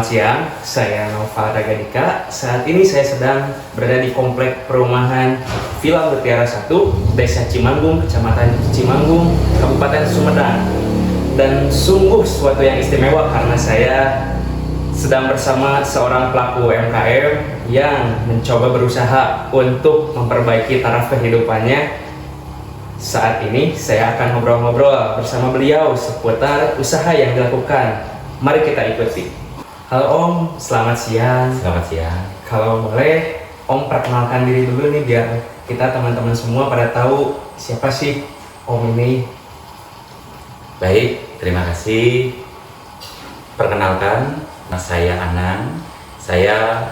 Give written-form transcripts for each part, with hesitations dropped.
siang, saya Nova Ragadika. Saat ini saya sedang berada di komplek perumahan Villa Mutiara 1, Desa Cimanggung, Kecamatan Cimanggung, Kabupaten Sumedang. Dan sungguh suatu yang istimewa karena saya sedang bersama seorang pelaku UMKM yang mencoba berusaha untuk memperbaiki taraf kehidupannya. Saat ini saya akan ngobrol-ngobrol bersama beliau seputar usaha yang dilakukan. Mari kita ikuti. Halo Om, selamat siang. Selamat siang. Kalau boleh, Om perkenalkan diri dulu nih biar kita teman-teman semua pada tahu siapa sih Om ini. Baik, terima kasih. Perkenalkan, saya Anang. Saya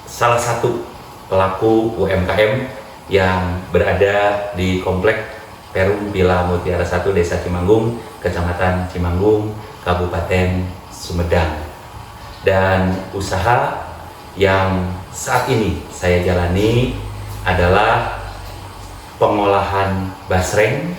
salah satu pelaku UMKM yang berada di komplek Perum Villa Mutiara 1, Desa Cimanggung, Kecamatan Cimanggung, Kabupaten Sumedang. Dan usaha yang saat ini saya jalani adalah pengolahan basreng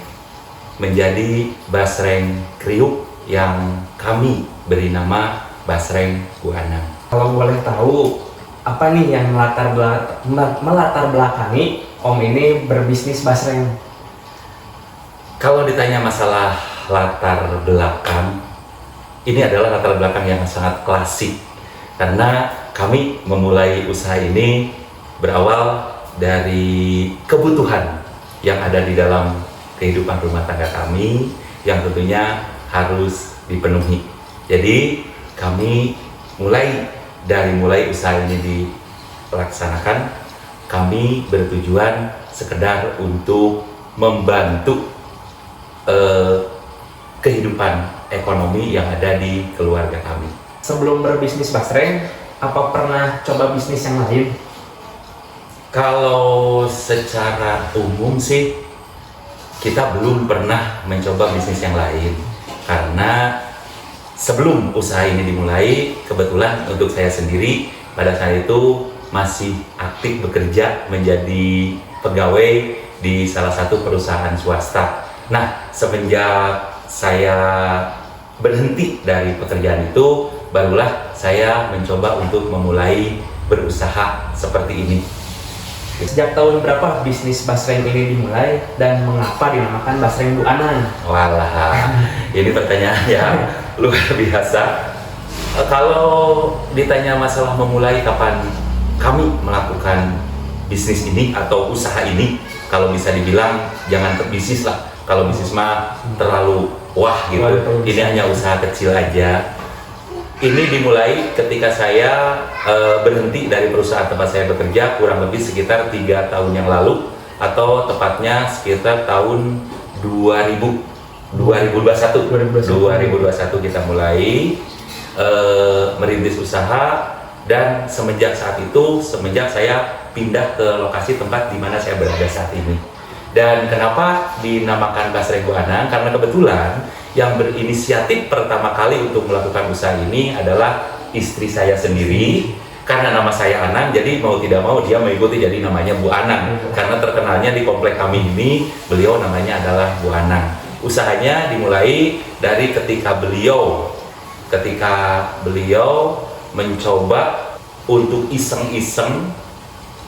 menjadi basreng kriuk yang kami beri nama basreng Bu Anang. Kalau boleh tahu, apa nih yang melatar belakangi Om ini berbisnis basreng? Kalau ditanya masalah latar belakang, ini adalah latar belakang yang sangat klasik karena kami memulai usaha ini berawal dari kebutuhan yang ada di dalam kehidupan rumah tangga kami yang tentunya harus dipenuhi. Jadi kami mulai usaha ini dilaksanakan, kami bertujuan sekedar untuk membantu kehidupan ekonomi yang ada di keluarga kami. Sebelum berbisnis basreng, apa pernah coba bisnis yang lain? Kalau secara umum sih kita belum pernah mencoba bisnis yang lain karena sebelum usaha ini dimulai, kebetulan untuk saya sendiri pada saat itu masih aktif bekerja menjadi pegawai di salah satu perusahaan swasta. Nah, semenjak saya berhenti dari pekerjaan itu, barulah saya mencoba untuk memulai berusaha seperti ini. Sejak tahun berapa bisnis basreng ini dimulai dan mengapa dinamakan basreng Bu Anang? Walah, ini pertanyaan yang luar biasa. Kalau ditanya masalah memulai kapan kami melakukan bisnis ini atau usaha ini, kalau bisa dibilang jangan bisnis lah. Kalau bisnis mah terlalu wah gitu. Ini hanya usaha kecil aja. Ini dimulai ketika saya berhenti dari perusahaan tempat saya bekerja kurang lebih sekitar 3 tahun yang lalu, atau tepatnya sekitar tahun 2021 kita mulai merintis usaha. Dan semenjak saya pindah ke lokasi tempat di mana saya berada saat ini. Dan kenapa dinamakan basreng Bu Anang? Karena kebetulan yang berinisiatif pertama kali untuk melakukan usaha ini adalah istri saya sendiri. Karena nama saya Anang, jadi mau tidak mau dia mengikuti jadi namanya Bu Anang. Karena terkenalnya di komplek kami ini, beliau namanya adalah Bu Anang. Usahanya dimulai dari ketika beliau mencoba untuk iseng-iseng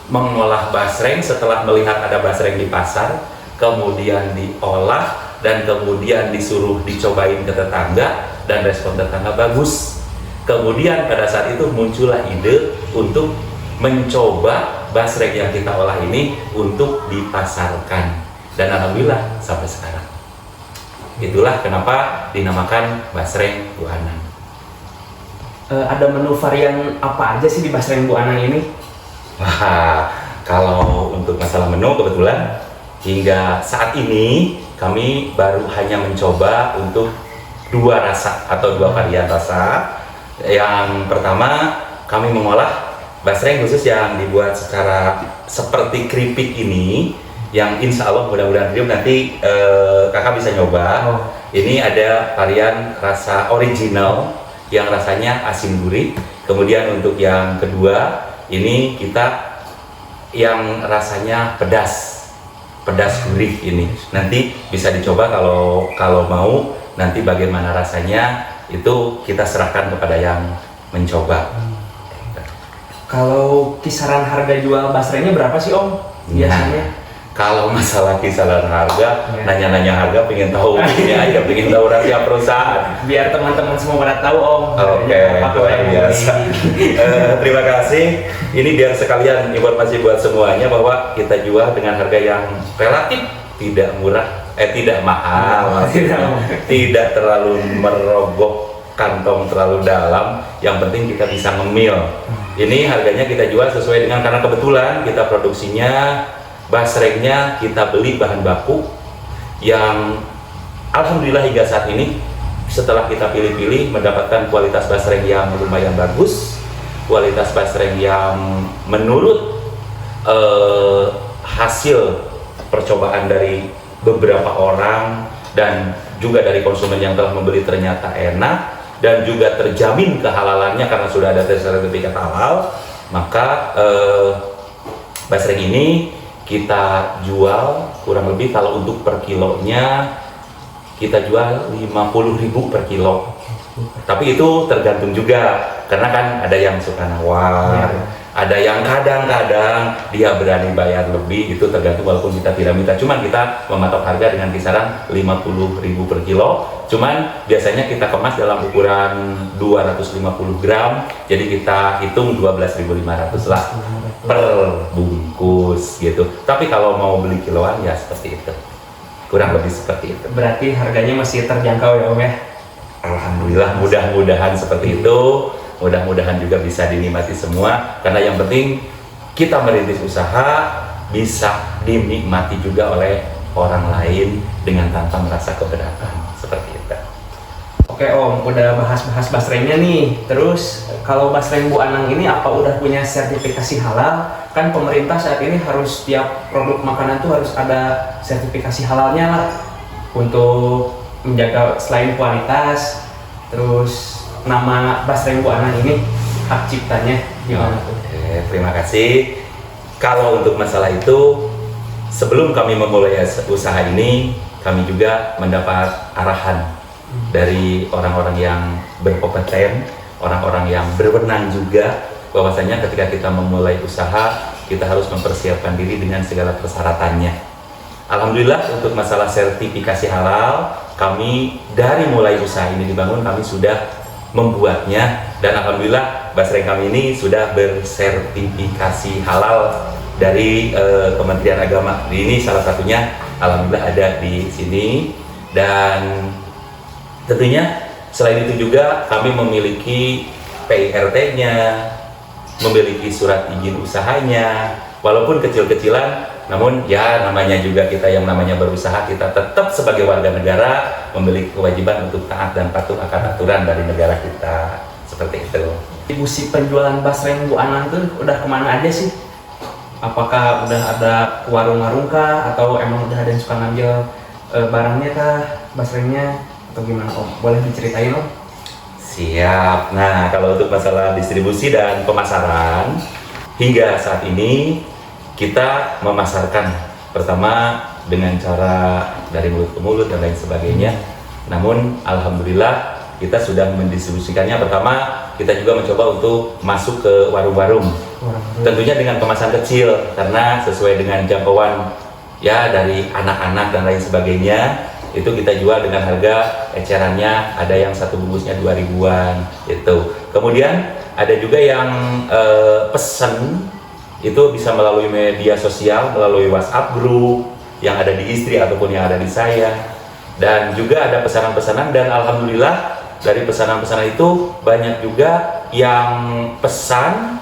mengolah basreng setelah melihat ada basreng di pasar, kemudian diolah dan kemudian disuruh dicobain ke tetangga dan respon tetangga bagus. Kemudian pada saat itu muncullah ide untuk mencoba basreng yang kita olah ini untuk dipasarkan, dan alhamdulillah sampai sekarang. Itulah kenapa dinamakan basreng Bu Anang. Ada menu varian apa aja sih di basreng Bu Anang ini? Wah, kalau untuk masalah menu kebetulan hingga saat ini kami baru hanya mencoba untuk 2 rasa atau 2 varian rasa. Yang pertama, kami mengolah basreng khusus yang dibuat secara seperti keripik ini, yang insya Allah mudah-mudahan nanti kakak bisa nyoba. Ini ada varian rasa original yang rasanya asin gurih. Kemudian untuk yang kedua, ini kita yang rasanya pedas gurih ini. Nanti bisa dicoba kalau mau. Nanti bagaimana rasanya itu kita serahkan kepada yang mencoba. Kalau kisaran harga jual basrengnya berapa sih Om biasanya? Nah, kalau masalah kisaran harga, Ya. nanya-nanya harga, pengen tahu ini aja, pengen tahu rahasia perusahaan. Biar teman-teman semua pada tahu Om. Oke, Apa luar yang biasa. Terima kasih. Ini biar sekalian informasi buat semuanya bahwa kita jual dengan harga yang relatif tidak murah, tidak mahal, maksudnya. Tidak terlalu merogoh kantong terlalu dalam. Yang penting kita bisa ngemil. Ini harganya kita jual sesuai dengan, karena kebetulan kita produksinya basrengnya kita beli bahan baku yang alhamdulillah hingga saat ini setelah kita pilih-pilih mendapatkan kualitas basreng yang lumayan bagus, kualitas basreng yang menurut hasil percobaan dari beberapa orang dan juga dari konsumen yang telah membeli ternyata enak dan juga terjamin kehalalannya karena sudah ada sertifikat halal. Maka basreng ini kita jual kurang lebih, kalau untuk per kilonya kita jual 50.000 per kilo. Tapi itu tergantung juga, karena kan ada yang suka nawar, ada yang kadang-kadang dia berani bayar lebih, itu tergantung, walaupun kita tidak minta. Cuman kita mematok harga dengan kisaran 50.000 per kilo. Cuman biasanya kita kemas dalam ukuran 250 gram, jadi kita hitung 12.500 lah per bungkus gitu. Tapi kalau mau beli kiloan ya seperti itu, kurang lebih seperti itu. Berarti harganya masih terjangkau ya Om ya? Alhamdulillah, mudah-mudahan seperti itu. Mudah-mudahan juga bisa dinikmati semua, karena yang penting kita merintis usaha bisa dinikmati juga oleh orang lain dengan tanpa merasa keberatan, seperti itu. Oke Om, udah bahas-bahas basrengnya nih. Terus kalau basreng Bu Anang ini apa udah punya sertifikasi halal? Kan pemerintah saat ini harus setiap produk makanan tuh harus ada sertifikasi halalnya lah, untuk menjaga selain kualitas, terus nama basreng Bu Anang ini hak ciptanya gimana tuh? Oke, terima kasih. Kalau untuk masalah itu, sebelum kami memulai usaha ini, kami juga mendapat arahan dari orang-orang yang berkompeten, orang-orang yang berwenang juga, bahwasanya ketika kita memulai usaha, kita harus mempersiapkan diri dengan segala persyaratannya. Alhamdulillah untuk masalah sertifikasi halal, kami dari mulai usaha ini dibangun, kami sudah membuatnya, dan alhamdulillah basreng kami ini sudah bersertifikasi halal dari Kementerian Agama. Ini salah satunya alhamdulillah ada di sini, dan tentunya selain itu juga kami memiliki PIRT-nya, memiliki surat izin usahanya, walaupun kecil-kecilan, namun ya namanya juga kita yang namanya berusaha, kita tetap sebagai warga negara memiliki kewajiban untuk taat dan patuh akan aturan dari negara kita, seperti itu. Distribusi penjualan basreng Bu Anang tuh udah kemana aja sih? Apakah udah ada warung-warung kah, atau emang udah ada yang suka ngambil barangnya kah, basrengnya, atau gimana Om? Boleh diceritain Om? Siap. Nah, kalau untuk masalah distribusi dan pemasaran, hingga saat ini kita memasarkan pertama dengan cara dari mulut ke mulut dan lain sebagainya. Namun alhamdulillah kita sudah mendistribusikannya. Pertama kita juga mencoba untuk masuk ke warung-warung, tentunya dengan kemasan kecil karena sesuai dengan jangkauan ya dari anak-anak dan lain sebagainya. Itu kita jual dengan harga ecerannya, ada yang satu bungkusnya 2.000-an itu. Kemudian ada juga yang pesan itu bisa melalui media sosial, melalui WhatsApp group yang ada di istri ataupun yang ada di saya, dan juga ada pesanan-pesanan, dan alhamdulillah dari pesanan-pesanan itu banyak juga yang pesan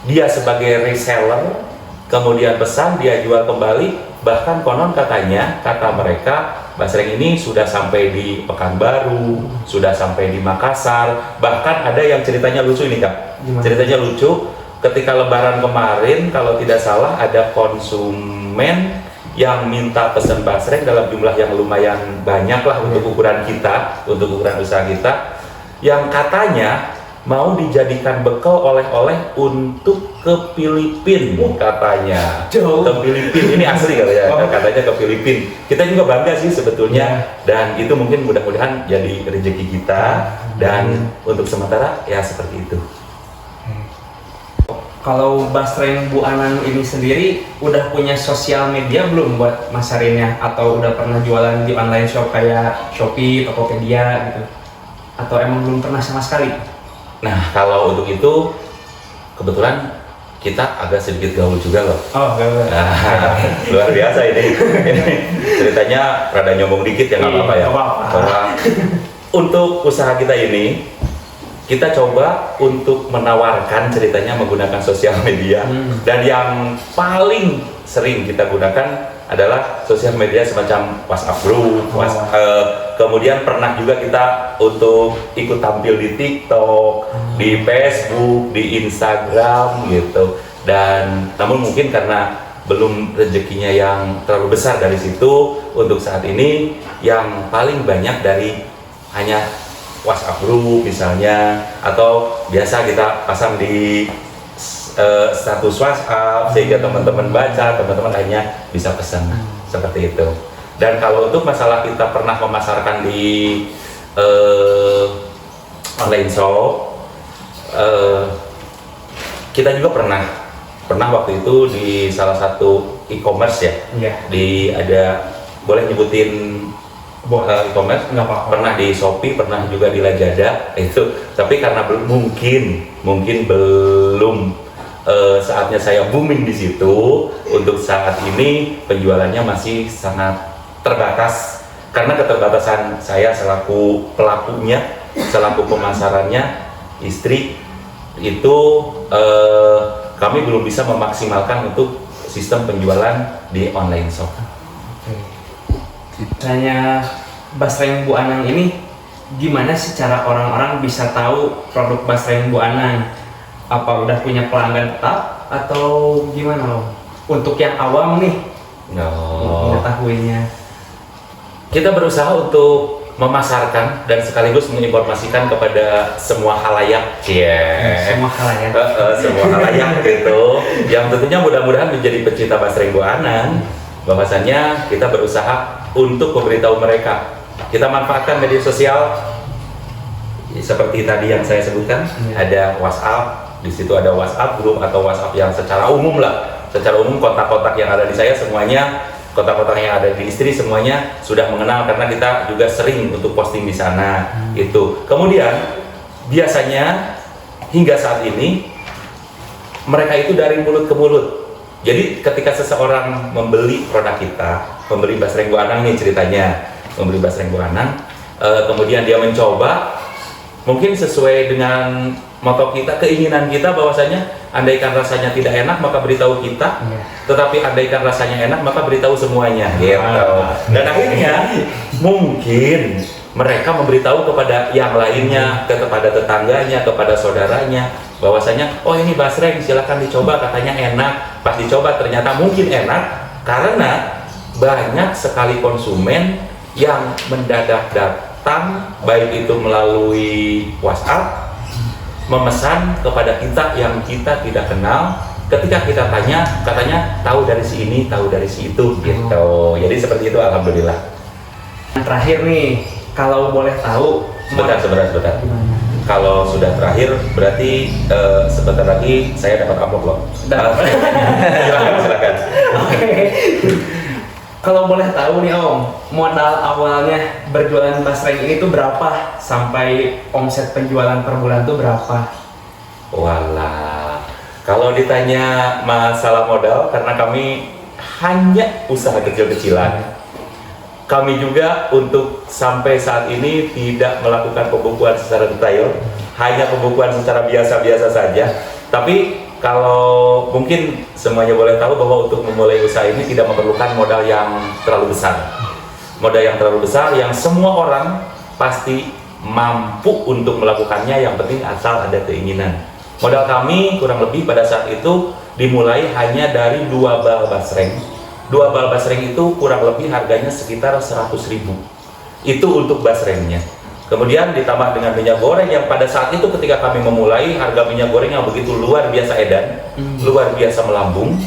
dia sebagai reseller, kemudian pesan dia jual kembali, bahkan konon katanya, kata mereka, basreng ini sudah sampai di Pekanbaru, sudah sampai di Makassar, bahkan ada yang ceritanya lucu ini Kak. Gimana? Ceritanya lucu. Ketika Lebaran kemarin, kalau tidak salah ada konsumen yang minta pesan basreng dalam jumlah yang lumayan banyak lah untuk ukuran kita, untuk ukuran usaha kita, yang katanya mau dijadikan bekal oleh-oleh untuk ke Filipina katanya. Jauh. Ke Filipina, ini asli katanya ke Filipina. Kita juga bangga sih sebetulnya, dan itu mungkin mudah-mudahan jadi rezeki kita, dan untuk sementara ya seperti itu. Kalau Basreng Bu Anang ini sendiri udah punya sosial media belum buat masarinnya? Atau udah pernah jualan di online shop kayak Shopee, Tokopedia gitu? Atau emang belum pernah sama sekali? Nah, kalau untuk itu kebetulan kita agak sedikit gaul juga loh. Oh, gaul. Nah, luar biasa ini. Ini ceritanya rada nyombong dikit ya, nggak apa-apa ya. Nggak apa-apa. Bahwa untuk usaha kita ini, kita coba untuk menawarkan ceritanya menggunakan sosial media, dan yang paling sering kita gunakan adalah sosial media semacam WhatsApp group, kemudian pernah juga kita untuk ikut tampil di TikTok, di Facebook, di Instagram gitu. Dan namun mungkin karena belum rezekinya yang terlalu besar dari situ, untuk saat ini yang paling banyak dari hanya WhatsApp group misalnya, atau biasa kita pasang di status WhatsApp sehingga teman-teman baca, teman-teman lainnya bisa pesan seperti itu. Dan kalau untuk masalah kita pernah memasarkan di online shop, kita juga pernah waktu itu di salah satu e-commerce ya. Iya. Di ada, boleh nyebutin e-commerce? Nggak apa-apa. Pernah di Shopee, pernah juga di Lazada itu. Tapi karena mungkin belum saatnya saya booming di situ. Untuk saat ini penjualannya masih sangat terbatas karena keterbatasan saya selaku pelakunya, selaku pemasarannya, istri itu kami belum bisa memaksimalkan untuk sistem penjualan di online shop. Tanya Basreng Bu Anang ini gimana sih cara orang-orang bisa tahu produk Basreng Bu Anang? Apa udah punya pelanggan tetap atau gimana Om? Untuk yang awam nih mengetahuinya. Kita berusaha untuk memasarkan dan sekaligus menginformasikan kepada semua halayak, Semua halayak. semua halayak gitu, yang tentunya mudah-mudahan menjadi pecinta Basreng Bu Anang, bahwasannya kita berusaha untuk memberitahu mereka. Kita manfaatkan media sosial seperti tadi yang saya sebutkan, ada WhatsApp, di situ ada WhatsApp grup atau WhatsApp yang secara umum lah, secara umum kontak-kontak yang ada di saya semuanya, kontak-kontak yang ada di istri semuanya sudah mengenal karena kita juga sering untuk posting di sana itu. Kemudian biasanya hingga saat ini mereka itu dari mulut ke mulut. Jadi ketika seseorang membeli produk kita, membeli Basreng Bu Anang nih ceritanya, membeli Basreng Bu Anang, kemudian dia mencoba, mungkin sesuai dengan moto kita, keinginan kita bahwasanya andaikan rasanya tidak enak maka beritahu kita, tetapi andaikan rasanya enak maka beritahu semuanya gitu. Dan akhirnya mungkin mereka memberitahu kepada yang lainnya, kepada tetangganya, kepada saudaranya, bahwasanya oh ini Basreng silahkan dicoba, katanya enak. Pas dicoba ternyata mungkin enak karena banyak sekali konsumen yang mendadak datang, baik itu melalui WhatsApp, memesan kepada kita yang kita tidak kenal. Ketika kita tanya, katanya tahu dari si ini, tahu dari si itu gitu. Jadi seperti itu, alhamdulillah. Yang terakhir nih, kalau boleh tahu, Sebentar. Kalau sudah terakhir, berarti sebentar lagi saya dapat amplop loh. Silakan. Kalau boleh tahu nih Om, modal awalnya berjualan Basreng ini tuh berapa? Sampai omset penjualan per bulan tuh berapa? Walah, kalau ditanya masalah modal, karena kami hanya usaha kecil-kecilan, kami juga untuk sampai saat ini tidak melakukan pembukuan secara detail, hanya pembukuan secara biasa-biasa saja. Tapi kalau mungkin semuanya boleh tahu bahwa untuk memulai usaha ini tidak memerlukan modal yang terlalu besar. Modal yang terlalu besar yang semua orang pasti mampu untuk melakukannya, yang penting asal ada keinginan. Modal kami kurang lebih pada saat itu dimulai hanya dari 2 bal Basreng. 2 bal Basreng itu kurang lebih harganya sekitar 100.000. Itu untuk Basrengnya. Kemudian ditambah dengan minyak goreng yang pada saat itu ketika kami memulai harga minyak goreng yang begitu luar biasa edan, luar biasa melambung.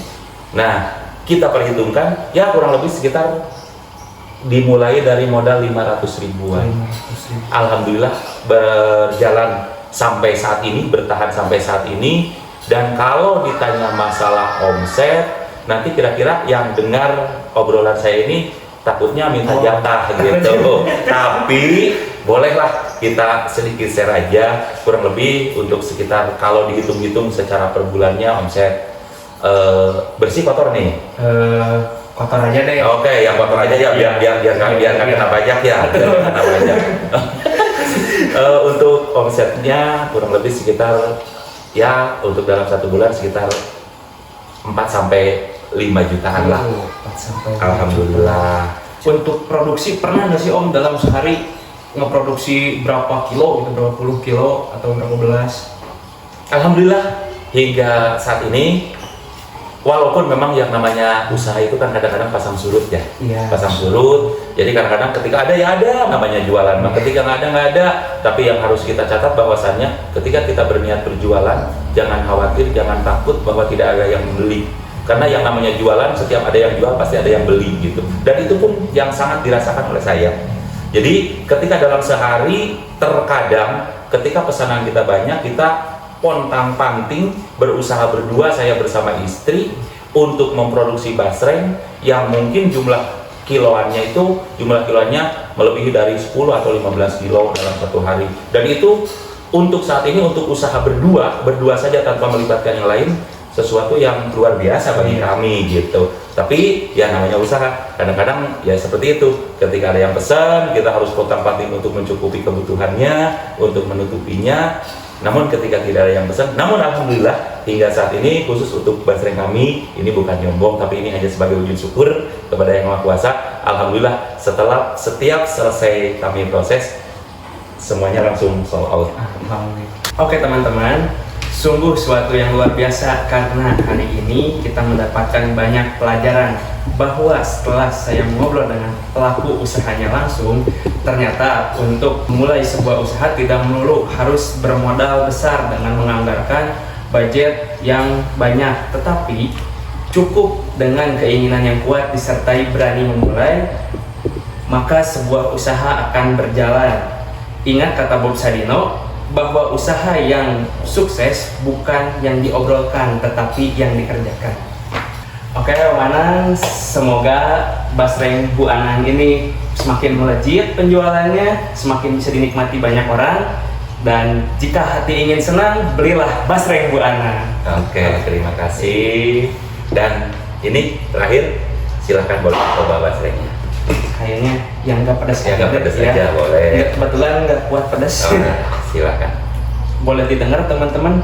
Nah, kita perhitungkan ya kurang lebih sekitar dimulai dari modal 500 ribuan. Alhamdulillah berjalan sampai saat ini, bertahan sampai saat ini. Dan kalau ditanya masalah omset, nanti kira-kira yang dengar obrolan saya ini takutnya minta jatah gitu. Tapi bolehlah kita sedikit share aja, kurang lebih untuk sekitar kalau dihitung-hitung secara per bulannya omset bersih kotor nih. Kotor aja deh. Oke, yang kotor aja ya biar nggak kena pajak ya. Biar nggak kena pajak. Untuk omsetnya kurang lebih sekitar ya untuk dalam 1 bulan sekitar 4 sampai 5 jutaan lah. 4 sampai 5 Alhamdulillah. juta. Untuk produksi pernah nggak sih Om dalam sehari ngeproduksi berapa kilo gitu, berapa puluh kilo atau berapa belas? Alhamdulillah hingga saat ini walaupun memang yang namanya usaha itu kan kadang-kadang pasang surut ya. Iya. Pasang surut. Jadi kadang-kadang ketika ada ya ada namanya jualan. Nah, ketika nggak ada. Tapi yang harus kita catat bahwasannya ketika kita berniat berjualan, jangan khawatir, jangan takut bahwa tidak ada yang membeli. Karena yang namanya jualan, setiap ada yang jual pasti ada yang beli gitu. Dan itu pun yang sangat dirasakan oleh saya. Jadi ketika dalam sehari terkadang ketika pesanan kita banyak, kita pontang-panting berusaha berdua, saya bersama istri untuk memproduksi basreng yang mungkin jumlah kiloannya melebihi dari 10 atau 15 kilo dalam 1 hari. Dan itu untuk saat ini untuk usaha berdua saja tanpa melibatkan yang lain, sesuatu yang luar biasa bagi kami gitu. Tapi ya namanya usaha, kadang-kadang ya seperti itu. Ketika ada yang pesan, kita harus pontang-panting untuk mencukupi kebutuhannya, untuk menutupinya. Namun ketika tidak ada yang pesan, namun alhamdulillah hingga saat ini khusus untuk basreng kami, ini bukan nyombong tapi ini hanya sebagai wujud syukur kepada Yang Maha Kuasa. Alhamdulillah setelah setiap selesai kami proses, semuanya langsung sold out. Oke teman-teman, sungguh suatu yang luar biasa karena hari ini kita mendapatkan banyak pelajaran bahwa setelah saya mengobrol dengan pelaku usahanya langsung, ternyata untuk memulai sebuah usaha tidak melulu harus bermodal besar dengan menganggarkan budget yang banyak, tetapi cukup dengan keinginan yang kuat disertai berani memulai, maka sebuah usaha akan berjalan. Ingat kata Bob Sadino, bahwa usaha yang sukses bukan yang diobrolkan tetapi yang dikerjakan. Oke Om Anang, semoga basreng Bu Anang ini semakin melejit penjualannya, semakin bisa dinikmati banyak orang, dan jika hati ingin senang, belilah basreng Bu Anang. Oke, terima kasih. Dan ini terakhir, silahkan boleh coba basrengnya. Kayaknya yang nggak pedas Ya, nggak pedas aja boleh. Ya, kebetulan nggak kuat pedas. Oh, nah, silakan. Boleh didengar teman-teman.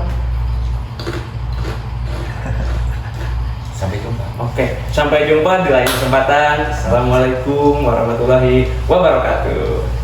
Sampai jumpa. Oke, sampai jumpa di lain kesempatan. Assalamualaikum warahmatullahi wabarakatuh.